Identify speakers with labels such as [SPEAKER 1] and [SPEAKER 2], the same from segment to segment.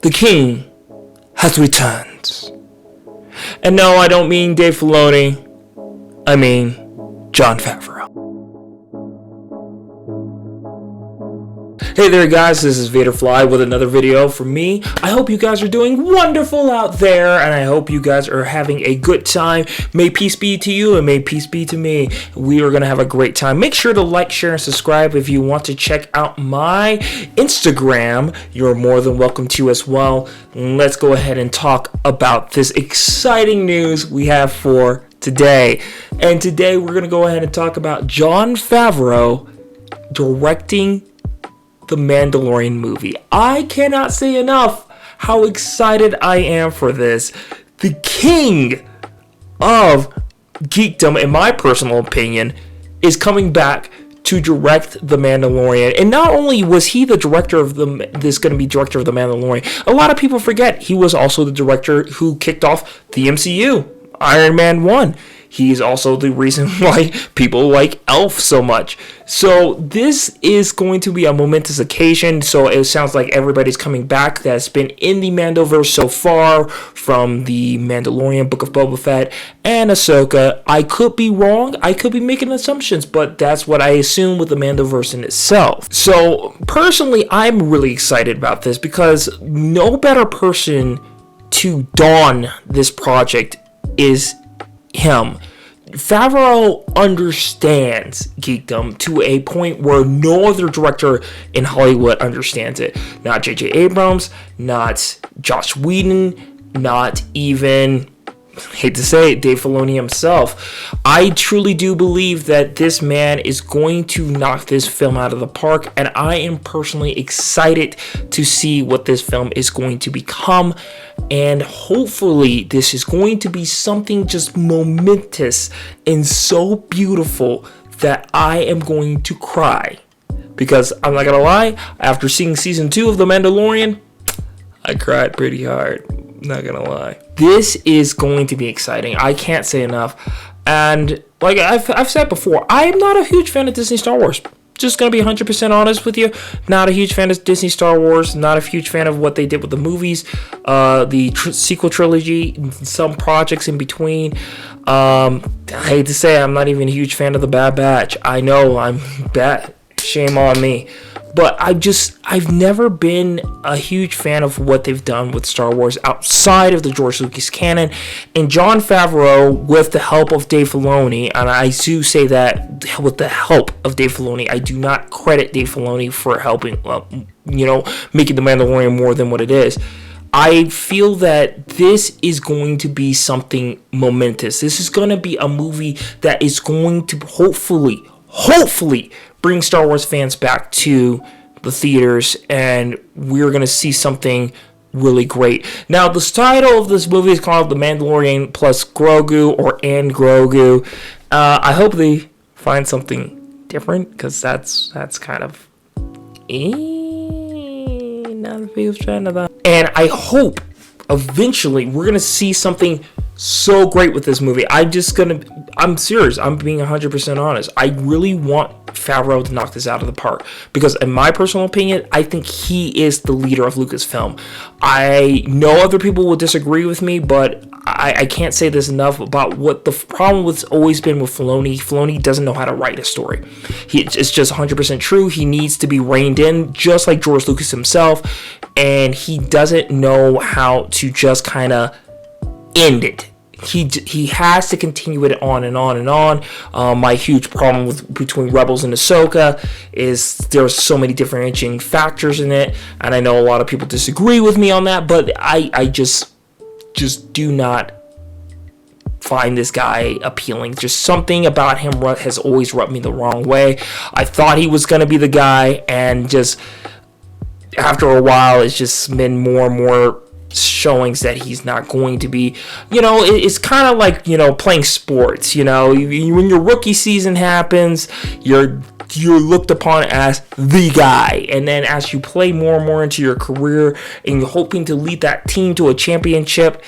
[SPEAKER 1] The king has returned. And no, I don't mean Dave Filoni. I mean Jon Favreau. Hey there guys, this is Vaderfly with another video from me. I hope you guys are doing wonderful out there, and I hope you guys are having a good time. May peace be to you and may peace be to me. We are going to have a great time. Make sure to like, share, and subscribe if you want to check out my Instagram. You're more than welcome to as well. Let's go ahead and talk about this exciting news we have for today. And today we're going to go ahead and talk about Jon Favreau directing the Mandalorian movie. I cannot say enough how excited I am for this. The king of geekdom, in my personal opinion, is coming back to direct the Mandalorian. And not only was he the director of the Mandalorian, a lot of people forget he was also the director who kicked off the MCU, Iron Man 1. He's also the reason why people like Elf so much. So this is going to be a momentous occasion. So it sounds like everybody's coming back that's been in the Mandoverse so far, from the Mandalorian, Book of Boba Fett, and Ahsoka. I could be wrong. I could be making assumptions, but that's what I assume with the Mandoverse in itself. So personally, I'm really excited about this because no better person to dawn this project is him. Favreau understands geekdom to a point where no other director in Hollywood understands it. Not J.J. Abrams, not Joss Whedon, not even, hate to say it, Dave Filoni himself. I truly do believe that this man is going to knock this film out of the park, and I am personally excited to see what this film is going to become. And hopefully this is going to be something just momentous and so beautiful that I am going to cry. Because I'm not gonna lie, after seeing season 2 of The Mandalorian, I cried pretty hard. Not gonna lie. This is going to be exciting. I can't say enough. And like I've said before, I am not a huge fan of Disney Star Wars. Just gonna be 100% honest with you. Not a huge fan of Disney Star Wars. Not a huge fan of what they did with the movies, the sequel trilogy, some projects in between. I hate to say, I'm not even a huge fan of the Bad Batch. I know I'm bad. Shame on me. But I've never been a huge fan of what they've done with Star Wars outside of the George Lucas canon. And Jon Favreau, with the help of Dave Filoni, and I do say that with the help of Dave Filoni, I do not credit Dave Filoni for helping, making The Mandalorian more than what it is. I feel that this is going to be something momentous. This is going to be a movie that is going to hopefully bring Star Wars fans back to the theaters, and we're going to see something really great. Now, the title of this movie is called The Mandalorian plus Grogu, or and Grogu. I hope they find something different, because that's kind of not a big fan of that. And I hope eventually we're going to see something so great with this movie. I'm serious. I'm being 100% honest. I really want Favreau to knock this out of the park, because in my personal opinion, I think he is the leader of Lucasfilm. I know other people will disagree with me, but I can't say this enough about what the problem has always been with Filoni. Filoni doesn't know how to write a story. It's just 100% true. He needs to be reined in, just like George Lucas himself, and he doesn't know how to just kind of end it. He has to continue it on and on and on. My huge problem between Rebels and Ahsoka is there's so many differentiating factors in it, and I know a lot of people disagree with me on that, but I just do not find this guy appealing. Just something about him has always rubbed me the wrong way. I thought he was going to be the guy, and just after a while, it's just been more and more showings that he's not going to be. It's kind of like, playing sports. When your rookie season happens, you're looked upon as the guy, and then as you play more and more into your career and you're hoping to lead that team to a championship,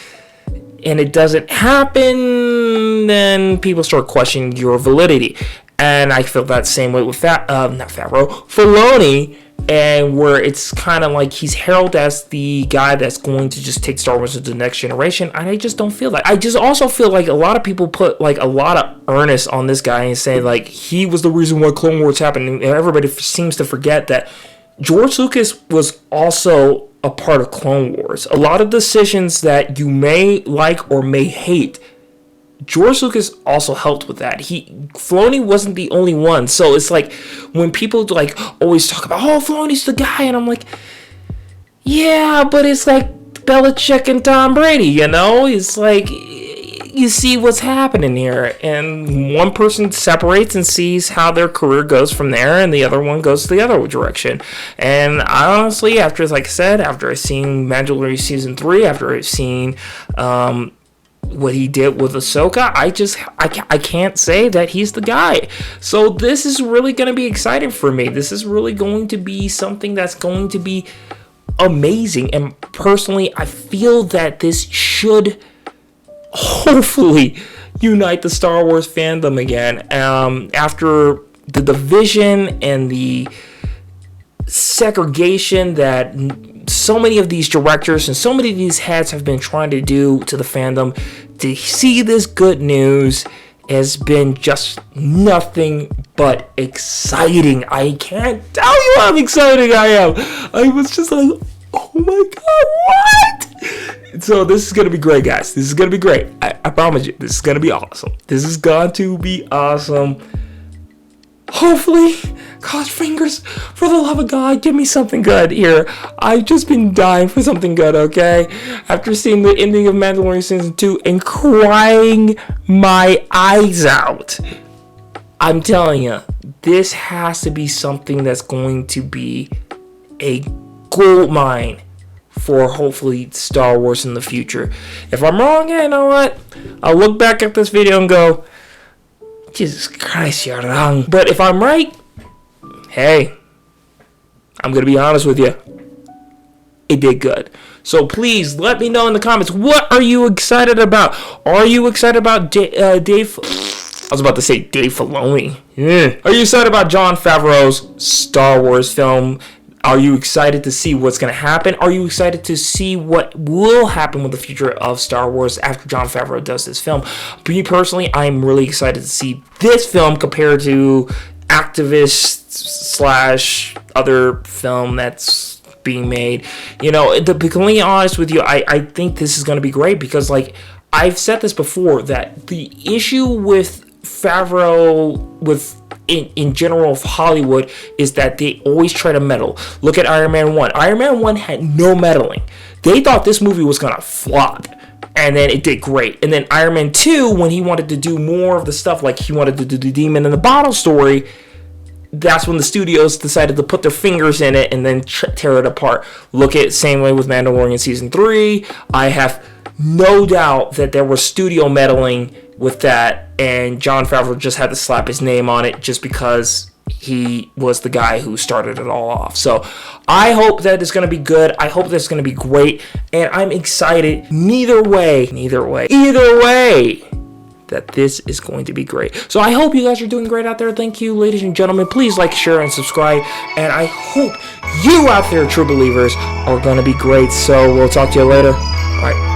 [SPEAKER 1] and it doesn't happen, then people start questioning your validity. And I feel that same way with not Favreau, Filoni, and where it's kind of like he's heralded as the guy that's going to just take Star Wars to the next generation. And I just don't feel that. I just also feel like a lot of people put like a lot of earnest on this guy and say like he was the reason why Clone Wars happened. And everybody seems to forget that George Lucas was also a part of Clone Wars. A lot of decisions that you may like or may hate, George Lucas also helped with that. Filoni wasn't the only one. So it's like when people like always talk about, oh, Filoni's the guy, and I'm like, yeah, but it's like Belichick and Tom Brady, you know? It's like you see what's happening here, and one person separates and sees how their career goes from there, and the other one goes the other direction. And I honestly, after, like I said, after I've seen Mandalorian season 3, after I've seen what he did with Ahsoka, I can't say that he's the guy. So this is really going to be exciting for me. This is really going to be something that's going to be amazing. And personally, I feel that this should hopefully unite the Star Wars fandom again. After the division and the segregation that so many of these directors and so many of these heads have been trying to do to the fandom, to see this good news has been just nothing but exciting. I can't tell you how excited I am. I was just like, oh my god, what? So this is going to be great, guys. This is going to be great. I promise you, this is going to be awesome. This is going to be awesome. Hopefully, cross fingers, for the love of God, give me something good here. I've just been dying for something good, okay? After seeing the ending of Mandalorian Season 2 and crying my eyes out, I'm telling you, this has to be something that's going to be a gold mine for hopefully Star Wars in the future. If I'm wrong, you know what? I'll look back at this video and go, Jesus Christ, you're wrong. But if I'm right, hey, I'm going to be honest with you. It did good. So please let me know in the comments, what are you excited about? Are you excited about Dave? I was about to say Dave Filoni. Yeah. Are you excited about Jon Favreau's Star Wars film? Are you excited to see what's going to happen? Are you excited to see what will happen with the future of Star Wars after Jon Favreau does this film? Me personally, I'm really excited to see this film compared to activist / other film that's being made. You know, to be completely honest with you, I think this is going to be great because, like, I've said this before, that the issue with Favreau, in general of Hollywood, is that they always try to meddle. Look at Iron Man 1. Iron Man 1 had no meddling. They thought this movie was going to flop, and then it did great. And then Iron Man 2, when he wanted to do more of the stuff, like he wanted to do the Demon in the Bottle story, that's when the studios decided to put their fingers in it and then tear it apart. Look at same way with Mandalorian Season 3. I have no doubt that there was studio meddling with that, and Jon Favreau just had to slap his name on it just because he was the guy who started it all off. So I hope that it's going to be good. I hope that it's going to be great, and I'm excited either way, that this is going to be great. So I hope you guys are doing great out there. Thank you, ladies and gentlemen. Please like, share, and subscribe, and I hope you out there, true believers, are going to be great. So we'll talk to you later. All right.